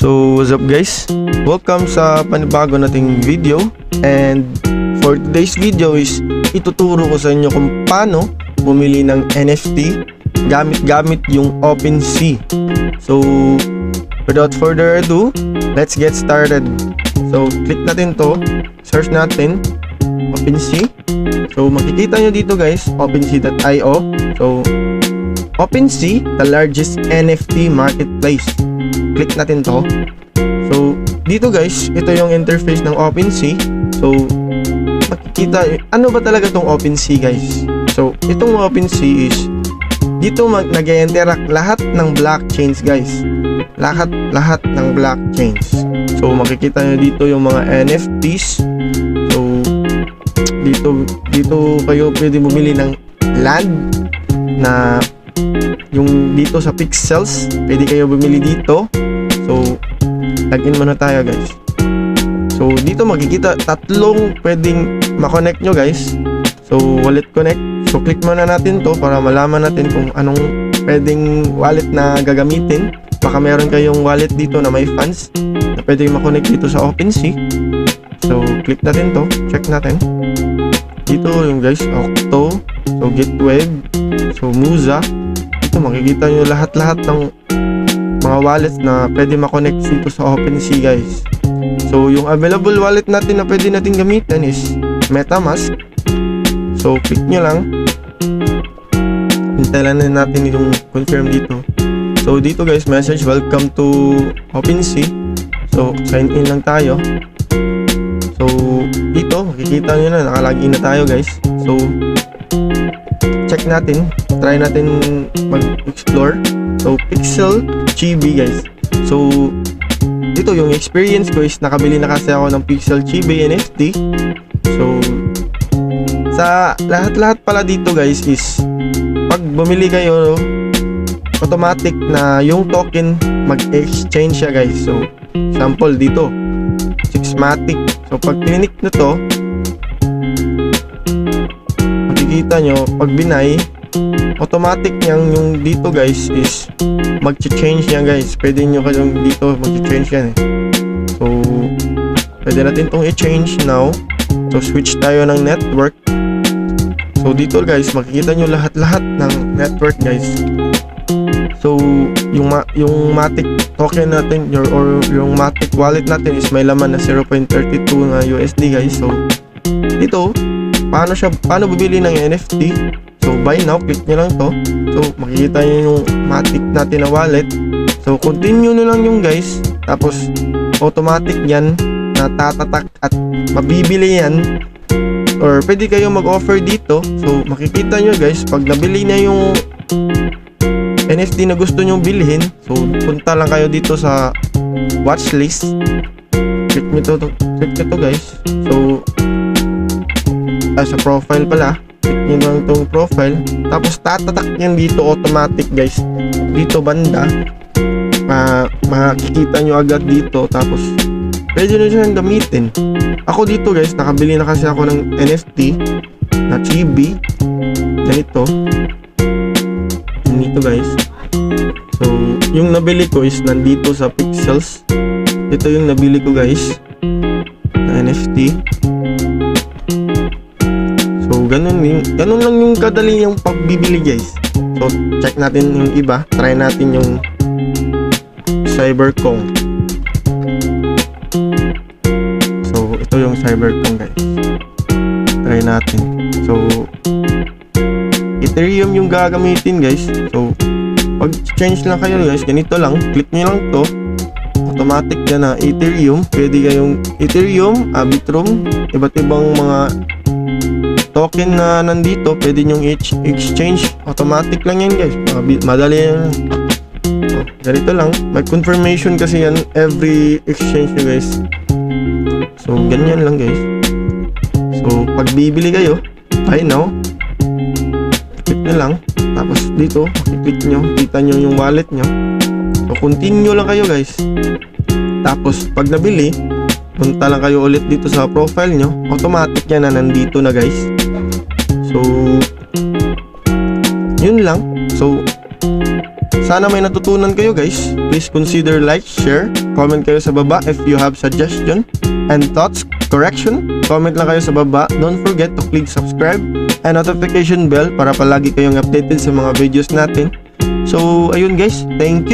So what's up guys? Welcome sa panibago nating video. And for today's video is ituturo ko sa inyo kung paano bumili ng NFT gamit yung OpenSea. So without further ado, let's get started. So click natin to, search natin OpenSea. So makikita nyo dito guys, OpenSea.io. So OpenSea, the largest NFT marketplace. Click natin to. So dito guys, ito yung interface ng OpenSea. So makikita, ano ba talaga tong OpenSea guys? So itong OpenSea is dito nag-interact lahat ng blockchains guys. Lahat ng blockchains. So makikita nyo dito yung mga NFTs. So dito kayo pwede bumili ng land na yung dito sa pixels, pwede kayo bumili dito. So login muna tayo guys. So dito makikita tatlong pwedeng ma-connect nyo guys. So wallet connect. So click muna natin to para malaman natin kung anong pwedeng wallet na gagamitin. Baka meron kayong wallet dito na may funds na pwedeng ma-connect dito sa OpenSea. So click natin to, check natin. Dito yung guys, Octo, so Getweb, so Musa. Dito makikita nyo lahat ng mga wallets na pwede ma-connect dito sa OpenSea guys. So yung available wallet natin na pwede natin gamitin is MetaMask. So click nyo lang. Hintayin lang natin yung confirm dito. So dito guys, message, welcome to OpenSea. So sign in lang tayo. So dito makikita nyo na nakalagin na tayo guys. So check natin, try natin mag-explore. So Pixel Chibi guys. So dito yung experience ko is nakabili na kasi ako ng Pixel Chibi NFT. So sa lahat pala dito guys is pag bumili kayo, automatic na yung token mag-exchange siya guys. So sample dito Sixmatic. So pag clinic na to, makikita nyo pag binay, automatic niyang yung dito guys is mag-change yan guys. Pwede nyo kayong dito mag-change yan eh. So pwede natin tong i-change now. So switch tayo ng network. So dito guys, makikita nyo lahat ng network guys. So yung Matic token natin or yung Matic wallet natin is may laman na 0.32 na USD guys. So dito, paano bibili ng NFT? So buy now, click nyo lang to. So makikita nyo yung Matic natin na wallet. So continue nyo lang yung guys. Tapos automatic yan na tatatak at mabibili yan. Or pwede kayo mag-offer dito. So makikita nyo guys, pag nabili na yung NFT na gusto nyong bilhin, so punta lang kayo dito sa watchlist. Click nyo to guys. So sa profile pala, click nyo lang itong profile. Tapos tatatak yan dito automatic guys. Dito banda, makikita nyo agad dito. Tapos pwede nyo siyang gamitin. Ako dito guys, nakabili na kasi ako ng NFT na Chibi. Ganito guys. So yung nabili ko is nandito sa pixels. Ito yung nabili ko guys na NFT. So ganun lang yung kadali yung pagbibili guys. So check natin yung iba. Try natin yung Cyberkong. So ito yung Cyberkong guys. Try natin. So Ethereum yung gagamitin guys. So pag change lang kayo guys, ganito lang, click nyo lang to, automatic yan na Ethereum. Pwede kayong Ethereum, Arbitrum, iba't ibang mga token na nandito, pwede nyong exchange. Automatic lang yan guys, madali yan. So ganito lang, may confirmation kasi yan every exchange nyo guys. So ganyan lang guys. So pag bibili kayo, buy now, click nyo lang. Tapos dito, makiklik nyo, kita nyo yung wallet nyo. So continue lang kayo guys. Tapos pag nabili, punta lang kayo ulit dito sa profile nyo. Automatic yan na nandito na guys. So yun lang. So Sana may natutunan kayo guys. Please consider like, share, comment kayo sa baba if you have suggestion and thoughts, correction. Comment lang kayo sa baba. Don't forget to click subscribe and notification bell para palagi kayong updated sa mga videos natin. So ayun guys, thank you.